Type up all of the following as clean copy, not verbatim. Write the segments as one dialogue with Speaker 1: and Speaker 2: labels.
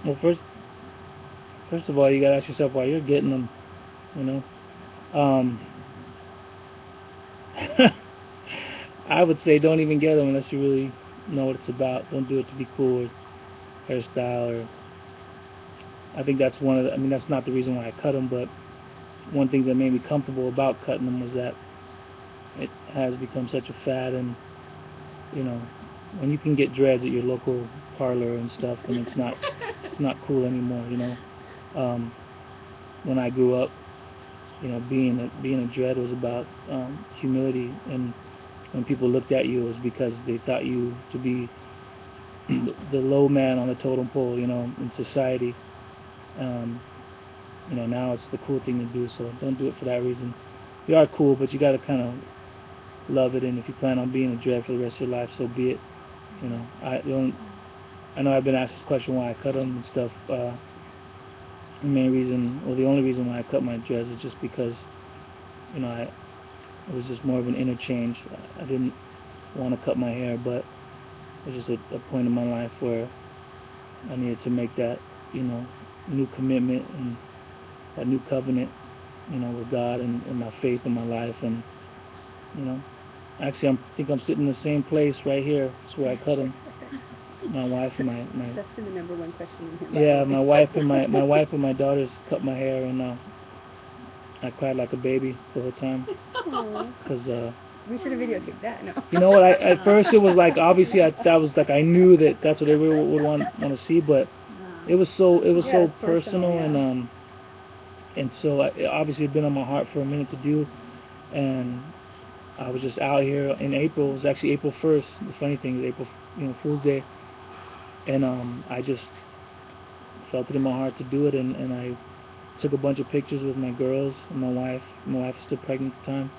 Speaker 1: Well, first of all, you gotta ask yourself why you're getting them. You know. Um, I would say don't even get them unless you really know what it's about. Don't do it to be cool or hairstyle or. I think that's one of the. I mean, that's not the reason why I cut them, but one thing that made me comfortable about cutting them was that it has become such a fad, and you know, when you can get dreads at your local parlor and stuff, then it's not cool anymore. You know, when I grew up, you know, being a dread was about humility, and when people looked at you, it was because they thought you to be the low man on the totem pole, you know, in society. You know, now it's the cool thing to do, so don't do it for that reason. You are cool, but you got to kind of love it, and if you plan on being a dread for the rest of your life, so be it. You know, I know I've been asked this question why I cut them and stuff. The main reason, or the only reason why I cut my dreads is just because, you know, it was just more of an interchange. I didn't want to cut my hair, but it was just a point in my life where I needed to make that, you know, new commitment and that new covenant, you know, with God and my faith in my life. And, you know, actually I think I'm sitting in the same place right here. That's where I cut them. My wife and my
Speaker 2: That's been the number one question in
Speaker 1: here. Yeah, my wife and my daughters cut my hair, and I cried like a baby the whole time. Because
Speaker 2: we should have videotaped that. No.
Speaker 1: You know what? At first it was like obviously I knew that that's what everyone would want to see, but it was so personal,
Speaker 2: yeah.
Speaker 1: and so obviously it had been on my heart for a minute to do, and I was just out here in April. It was actually April 1st. The funny thing is April, you know, Fool's Day, and I just felt it in my heart to do it, and I took a bunch of pictures with my girls and my wife. My wife was still pregnant at the time.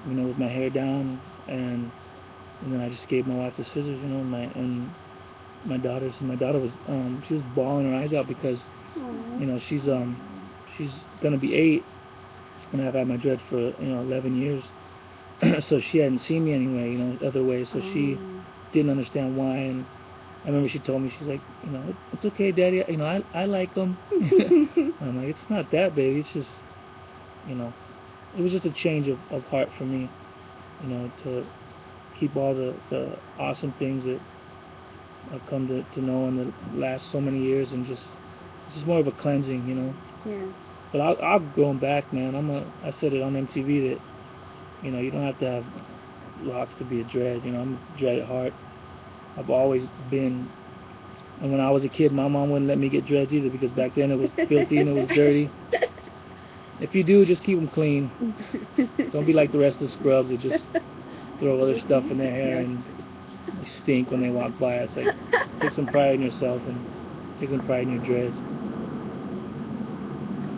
Speaker 1: You know, with my hair down, and then I just gave my wife the scissors, you know, and my daughters. And my daughter was she was bawling her eyes out because you know she's gonna be 8, and I've had my dreads for 11 years, so she hadn't seen me anyway, you know, other ways, so she didn't understand why. And I remember she told me, she's like, you know, it's okay, Daddy, you know, I like them. I'm like, it's not that, baby, it's just, you know, it was just a change of heart for me, you know, to keep all the awesome things that I've come to know in the last so many years, and it's just more of a cleansing, you know.
Speaker 2: Yeah.
Speaker 1: But I'll go back, man. I said it on MTV that, you know, you don't have to have locks to be a dread. You know, I'm a dread at heart. I've always been. And when I was a kid, my mom wouldn't let me get dreads either because back then it was filthy and it was dirty. If you do, just keep them clean. Don't be like the rest of the scrubs that just throw other stuff in their hair and they stink when they walk by. It's like, take some pride in yourself and take some pride in your dreads.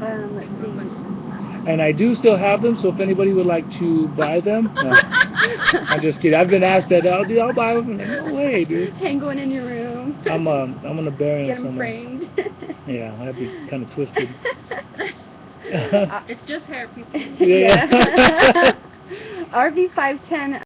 Speaker 2: Let's see.
Speaker 1: And I do still have them, so if anybody would like to buy them, no, I'm just kidding. I've been asked that. I'll buy them. I'm like, no way, dude.
Speaker 2: Hang one in your room.
Speaker 1: I'm gonna bury them somewhere.
Speaker 2: Get them framed.
Speaker 1: Yeah, that'd be kind of twisted.
Speaker 3: It's just hair, people.
Speaker 1: Yeah.
Speaker 2: RV510